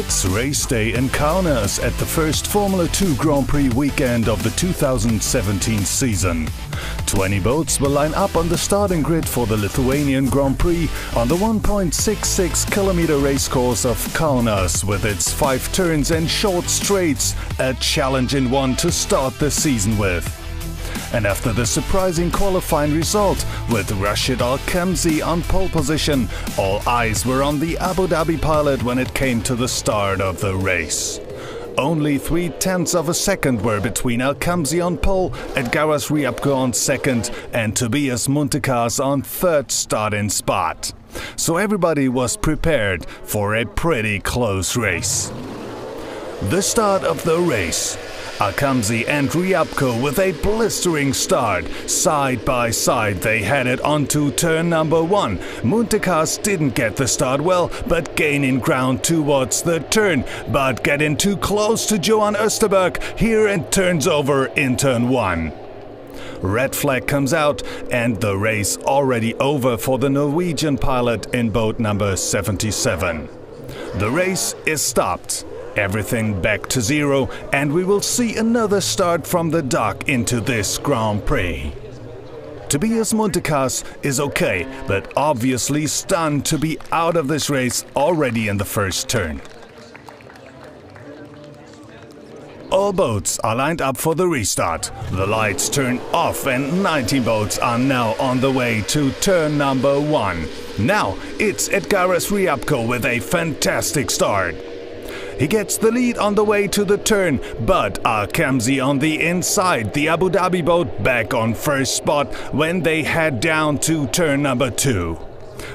It's race day in Kaunas at the first Formula 2 Grand Prix weekend of the 2017 season. 20 boats will line up on the starting grid for the Lithuanian Grand Prix on the 1.66-kilometer racecourse of Kaunas with its 5 turns and short straights, a challenge in one to start the season with. And after the surprising qualifying result with Rashid Al-Khamzi on pole position, all eyes were on the Abu Dhabi pilot when it came to the start of the race. Only 0.3 of a second were between Al-Khamzi on pole, Edgaras Ryabko on second and Tobias Muntekas on third starting spot. So everybody was prepared for a pretty close race. The start of the race. Al-Khamzi and Ryabko with a blistering start. Side by side they headed onto turn number 1. Muntekas didn't get the start well, but gaining ground towards the turn, but getting too close to Johan Österberg here and turns over in turn 1. Red flag comes out and the race already over for the Norwegian pilot in boat number 77. The race is stopped. Everything back to zero, and we will see another start from the dock into this Grand Prix. Tobias Muntekas is okay, but obviously stunned to be out of this race already in the first turn. All boats are lined up for the restart. The lights turn off and 19 boats are now on the way to turn number 1. Now it's Edgaras Ryabko with a fantastic start. He gets the lead on the way to the turn, but Al-Khamzi on the inside, the Abu Dhabi boat back on first spot when they head down to turn number 2.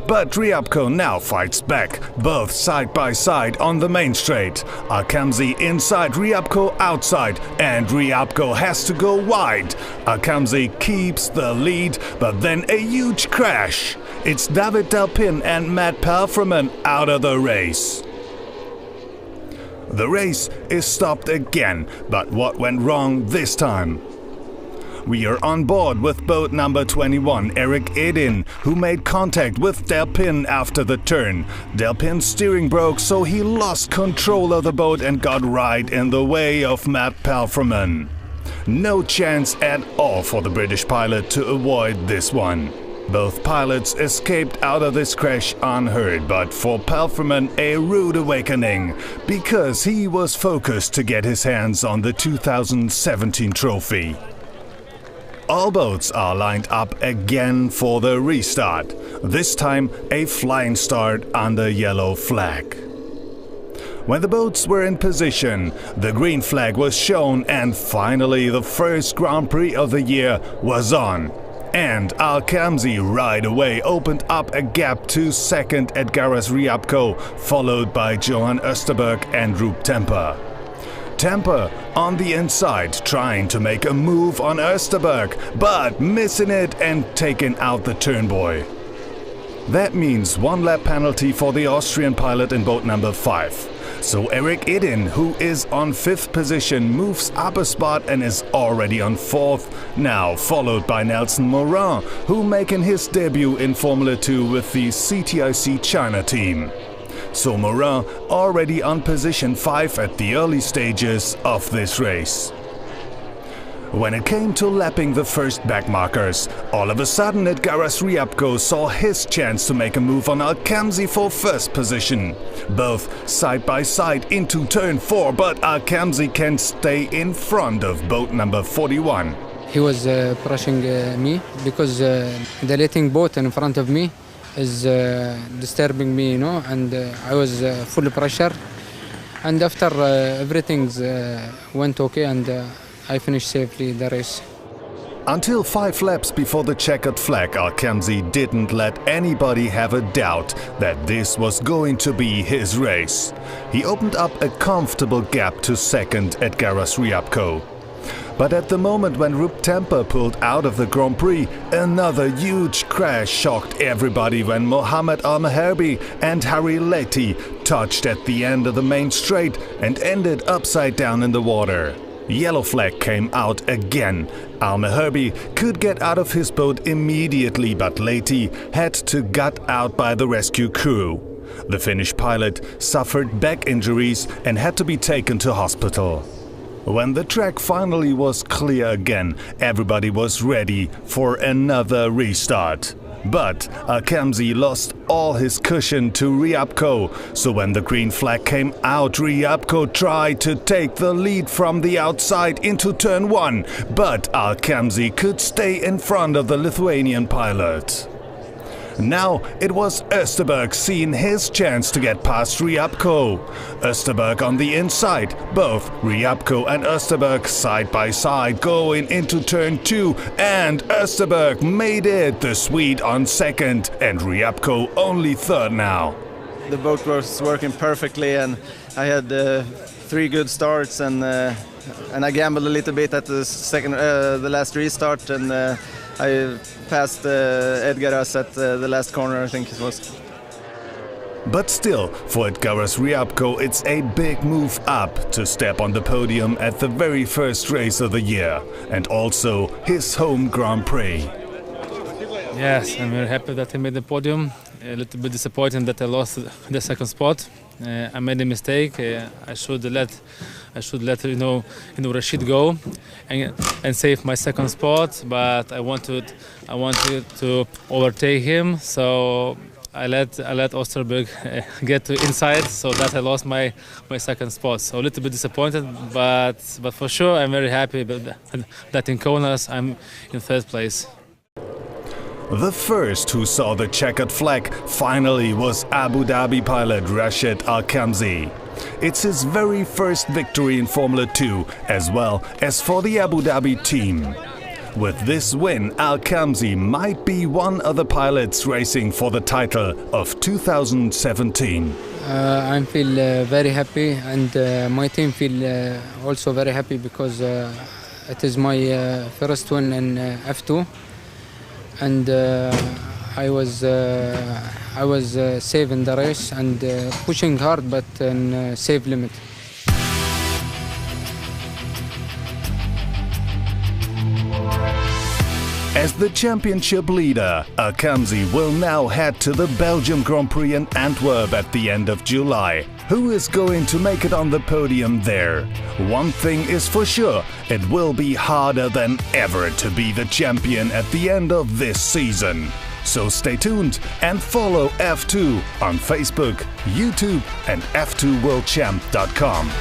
But Ryabko now fights back, both side by side on the main straight. Al-Khamzi inside, Ryabko outside, and Ryabko has to go wide. Al-Khamzi keeps the lead, but then a huge crash. It's David Delpin and Matt Palfreman out of the race. The race is stopped again, but what went wrong this time? We are on board with boat number 21, Erik Edin, who made contact with Delpin after the turn. Delpin's steering broke, so he lost control of the boat and got right in the way of Matt Palfreman. No chance at all for the British pilot to avoid this one. Both pilots escaped out of this crash unhurt, but for Palfreman a rude awakening, because he was focused to get his hands on the 2017 trophy. All boats are lined up again for the restart, this time a flying start under yellow flag. When the boats were in position, the green flag was shown and finally the first Grand Prix of the year was on. And Al-Khamzi right away opened up a gap to second Edgaras Ryabko, followed by Johan Österberg and Rup Temper. Temper on the inside trying to make a move on Österberg, but missing it and taking out the turnboy. That means 1 lap penalty for the Austrian pilot in boat number 5. So Erik Edin, who is on 5th position, moves up a spot and is already on 4th, now followed by Nelson Morin, who making his debut in Formula 2 with the CTIC China team. So Morin already on position 5 at the early stages of this race. When it came to lapping the first backmarkers, all of a sudden Edgaras Ryabko saw his chance to make a move on Al-Khamzi for first position. Both side by side into turn 4, but Al-Khamzi can stay in front of boat number 41. He was pushing me because the letting boat in front of me is disturbing me, and I was full pressure. And after everything went okay and I finished safely the race. Until 5 laps before the checkered flag, Al-Khamzi didn't let anybody have a doubt that this was going to be his race. He opened up a comfortable gap to second Edgaras Ryabko. But at the moment when Rup Temper pulled out of the Grand Prix, another huge crash shocked everybody when Mohamed Al-Meherbi and Harry Leti touched at the end of the main straight and ended upside down in the water. Yellow flag came out again. Al-Meherbi could get out of his boat immediately, but Leti had to get out by the rescue crew. The Finnish pilot suffered back injuries and had to be taken to hospital. When the track finally was clear again, everybody was ready for another restart. But Alkamzi lost all his cushion to Ryabko, so when the green flag came out, Ryabko tried to take the lead from the outside into turn 1, but Alkamzi could stay in front of the Lithuanian pilot. Now it was Österberg seeing his chance to get past Ryabko. Österberg on the inside, both Ryabko and Österberg side by side going into turn 2, and Österberg made it, the Swede on second and Ryabko only third now. The boat was working perfectly and I had 3 good starts and I gambled a little bit at the last restart and I passed Edgaras at the last corner, I think it was. But still, for Edgaras Ryabko, it's a big move up to step on the podium at the very first race of the year, and also his home Grand Prix. Yes, I'm very happy that I made the podium. A little bit disappointed that I lost the second spot. I made a mistake. I should let Rashid go and save my second spot. But I wanted to overtake him, so I let Osterberg get to inside, so that I lost my second spot. So a little bit disappointed, but for sure I'm very happy that in Kaunas I'm in third place. The first who saw the checkered flag finally was Abu Dhabi pilot Rashid Alkamzi. It's his very first victory in Formula 2, as well as for the Abu Dhabi team. With this win, Alkamzi might be one of the pilots racing for the title of 2017. I feel very happy, and my team feel also very happy because it is my first win in F2. And I was safe in the race and pushing hard, but in safe limit. As the championship leader, Alkamzi will now head to the Belgium Grand Prix in Antwerp at the end of July. Who is going to make it on the podium there? One thing is for sure, it will be harder than ever to be the champion at the end of this season. So stay tuned and follow F2 on Facebook, YouTube and f2worldchamp.com.